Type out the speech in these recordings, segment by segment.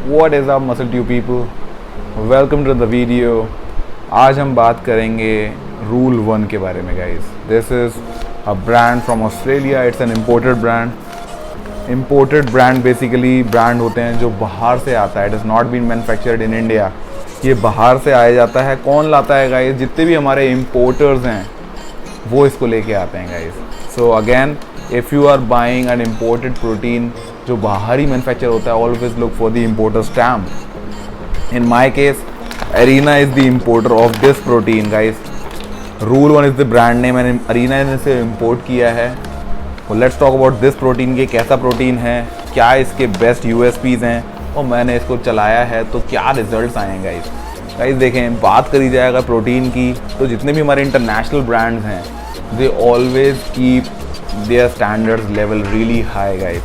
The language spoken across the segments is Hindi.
What is up muscle tube people? Welcome to the video. आज हम बात करेंगे रूल वन के बारे में guys. This is a brand from Australia. It's an imported brand. Imported brand basically brand होते हैं जो बाहर से आता है. It is not been manufactured in India. ये बाहर से आया जाता है. कौन लाता है गाइस? जितने भी हमारे इम्पोर्टर्स हैं वो इसको लेके आते हैं guys. So again if you are buying an imported protein जो बाहर ही मैन्युफैक्चर होता है, always look for the importer stamp. In my case Arena is the importer of this protein guys. Rule 1 is the brand name and Arena ने इसे import किया है. So let's talk about this protein. ये कैसा प्रोटीन है, क्या इसके बेस्ट USPs हैं और मैंने इसको चलाया है तो क्या रिजल्ट्स आए हैं गाइस. देखें, बात करी जाए अगर प्रोटीन की तो जितने भी हमारे इंटरनेशनल ब्रांड्स हैं they always keep their standards level really high guys.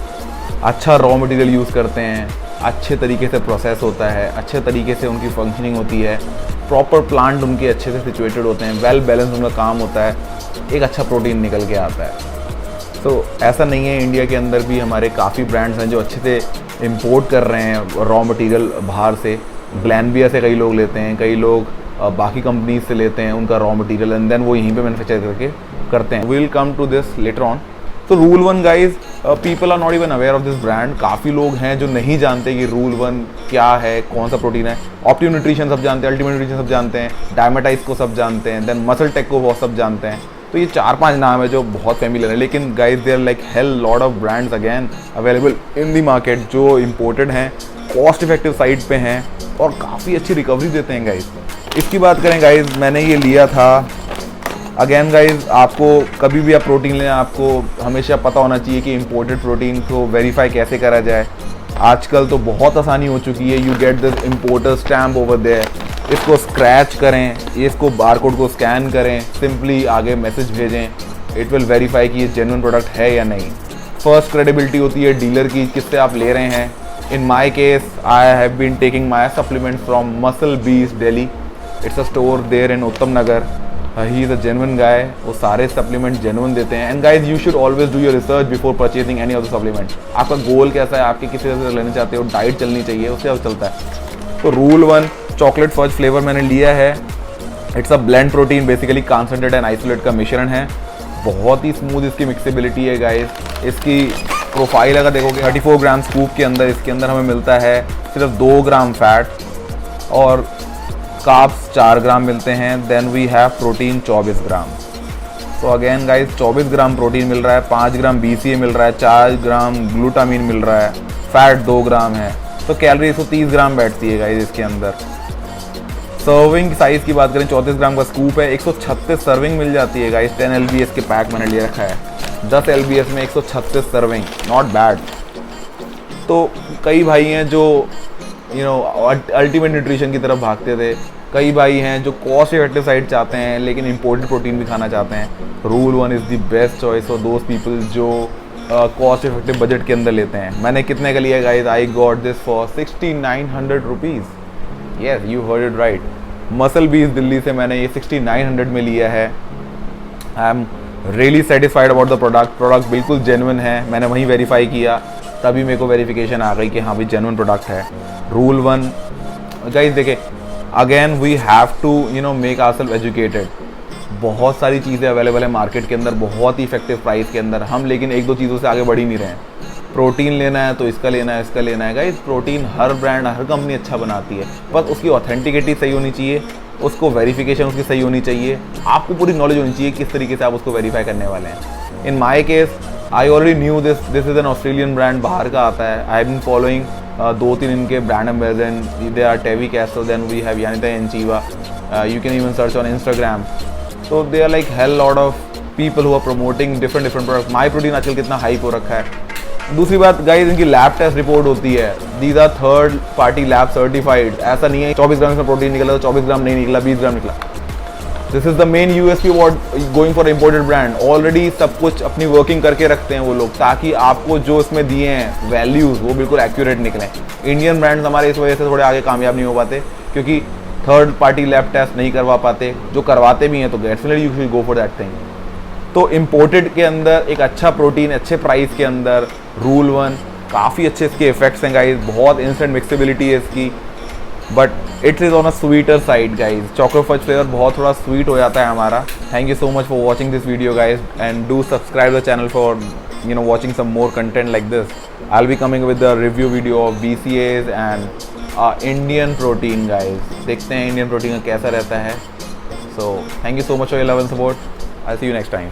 अच्छा रॉ मटेरियल यूज़ करते हैं, अच्छे तरीके से प्रोसेस होता है, अच्छे तरीके से उनकी फंक्शनिंग होती है, प्रॉपर प्लांट उनके अच्छे से सिचुएटेड होते हैं, वेल बैलेंस उनका काम होता है, एक अच्छा प्रोटीन निकल के आता है. तो ऐसा नहीं है, इंडिया के अंदर भी हमारे काफ़ी ब्रांड्स हैं जो अच्छे से इंपोर्ट कर रहे हैं रॉ मटेरियल बाहर से. ग्लैनबिया से कई लोग लेते हैं, कई लोग बाकी कंपनीज से लेते हैं उनका रॉ मटेरियल एंड देन वो यहीं पे मैन्युफैक्चर करके करते हैं. We will come to this later on. तो rule one guys, people are not even aware of this brand. काफ़ी लोग हैं जो नहीं जानते कि रूल वन क्या है, कौन सा प्रोटीन है. ऑप्टिमम न्यूट्रिशन सब जानते हैं, अल्टीमेट न्यूट्रिशन सब जानते हैं, डायमेटाइज को सब जानते हैं, देन मसल टेक को बहुत सब जानते हैं. तो ये 4-5 नाम है जो बहुत फेमिलियर है. लेकिन guys there like hell lot of brands again available in the market जो इम्पोर्टेड हैं, कॉस्ट इफेक्टिव साइड पे हैं और काफ़ी अच्छी रिकवरी देते हैं गाइज. इसकी बात करें गाइज, मैंने ये लिया था. अगेन गाइज, आपको कभी भी आप प्रोटीन लें आपको हमेशा पता होना चाहिए कि इंपोर्टेड प्रोटीन को वेरीफाई कैसे करा जाए. आजकल तो बहुत आसानी हो चुकी है. You get this importer stamp over there. इसको स्क्रैच करें, इसको बारकोड को स्कैन करें, सिंपली आगे मैसेज भेजें. इट विल वेरीफाई कि ये जेन्युइन प्रोडक्ट है या नहीं. फर्स्ट क्रेडिबिलिटी होती है डीलर की, किससे आप ले रहे हैं. In my case I have been taking my supplement from MuscleBlaze Delhi. It's a store there in Uttam Nagar. He is a genuine गाय. वो सारे सप्लीमेंट जेन्युइन देते हैं. And guys you should always do your research before purchasing any of the supplement. आपका गोल कैसा है, आपके किसी तरह से लेना चाहते हो, डाइट चलनी चाहिए, उससे अब चलता है. तो rule one chocolate fudge flavour मैंने लिया है. It's a blend protein, basically concentrate and isolate का मिश्रण है. बहुत ही स्मूथ इसकी मिक्सेबिलिटी है गाइज. इसकी प्रोफाइल अगर देखोगे 34 ग्राम स्कूप के अंदर इसके अंदर हमें मिलता है सिर्फ 2 ग्राम फैट और कार्ब्स 4 ग्राम मिलते हैं. देन वी हैव प्रोटीन 24 ग्राम. तो अगेन गाइज 24 ग्राम प्रोटीन मिल रहा है, 5 ग्राम BCA मिल रहा है, 4 ग्राम ग्लूटामीन मिल रहा है, फैट 2 ग्राम है. तो कैलोरी 130 ग्राम बैठती है गाइज इसके अंदर. सर्विंग साइज़ की बात करें 34 ग्राम का स्कूप है, 136 सर्विंग मिल जाती है गाइज. 10 LBS के पैक मैंने ले रखा है. 10 LBS में 136 सर्विंग, नॉट बैड. तो कई भाई हैं जो अल्टीमेट न्यूट्रिशन की तरफ भागते थे. कई भाई हैं जो कॉस्ट इफेक्टिव साइड चाहते हैं लेकिन इंपोर्टेड प्रोटीन भी खाना चाहते हैं. Rule one is the best choice for those people जो कॉस्ट इफेक्टिव बजट के अंदर लेते हैं. मैंने कितने का लिया guys? I got this for 6900 rupees. Yes, you heard it right. Muscle बीज दिल्ली से मैंने ये 6900 में लिया है. I am really satisfied about the product. Product बिल्कुल जेन्युइन है. मैंने वहीं वेरीफाई किया, तभी मेरे को वेरिफिकेशन आ गई कि हाँ भाई जेन्युइन प्रोडक्ट है. रूल वन गाइज देखे, again we have to make ourselves educated. बहुत सारी चीज़ें अवेलेबल है मार्केट के अंदर बहुत ही इफेक्टिव प्राइस के अंदर. हम लेकिन 1-2 चीज़ों से आगे बढ़ ही नहीं रहे हैं. प्रोटीन लेना है तो इसका लेना है, इसका लेना है. गाइज प्रोटीन हर ब्रांड हर कंपनी अच्छा बनाती है, बस उसकी ऑथेंटिकिटी सही होनी चाहिए, उसको वेरिफिकेशन उसकी सही होनी चाहिए, आपको पूरी नॉलेज होनी चाहिए किस तरीके से आप उसको वेरीफाई करने वाले हैं. In my case I already knew this is an Australian brand, बाहर का आता है. आई हैव बीन फॉलोइंग 2-3 इनके ब्रांड एम्बेसडर. दे आर टेवी कैस्टल, देन वी हैव यानिता एंचीवा. You can even search on Instagram. So they are like hell lot of people who are promoting different products. My protein आजकल कितना हाइप हो रखा है. दूसरी बात गाइज, इनकी लैब टेस्ट रिपोर्ट होती है. These are third party lab certified. ऐसा नहीं है 24 ग्राम का प्रोटीन निकला तो 24 ग्राम नहीं निकला, 20 ग्राम निकला. This is the main USP about going for imported brand. Already सब कुछ अपनी वर्किंग करके रखते हैं वो लोग, ताकि आपको जो इसमें दिए हैं वैल्यूज वो बिल्कुल एक्यूरेट निकलें. इंडियन ब्रांड्स हमारे इस वजह से थोड़े आगे कामयाब नहीं हो पाते क्योंकि थर्ड पार्टी लैब टेस्ट नहीं करवा पाते. जो करवाते भी हैं तो definitely you should go for that thing. तो इम्पोर्टेड के अंदर एक अच्छा प्रोटीन अच्छे प्राइस के अंदर रूल वन काफ़ी अच्छे इसके इफेक्ट्स हैं गाइज, बहुत इंस्टेंट मिक्सेबिलिटी है इसकी, but it is on a sweeter side guys. Choco fudge flavour बहुत थोड़ा स्वीट हो जाता है हमारा। Thank you so much for watching this video guys, and do subscribe the channel for watching some more content like this. I'll be coming with a review video of BCAAs and Indian protein guys. देखते हैं Indian protein का कैसा रहता है. So thank you so much for your love and support. I'll see you next time.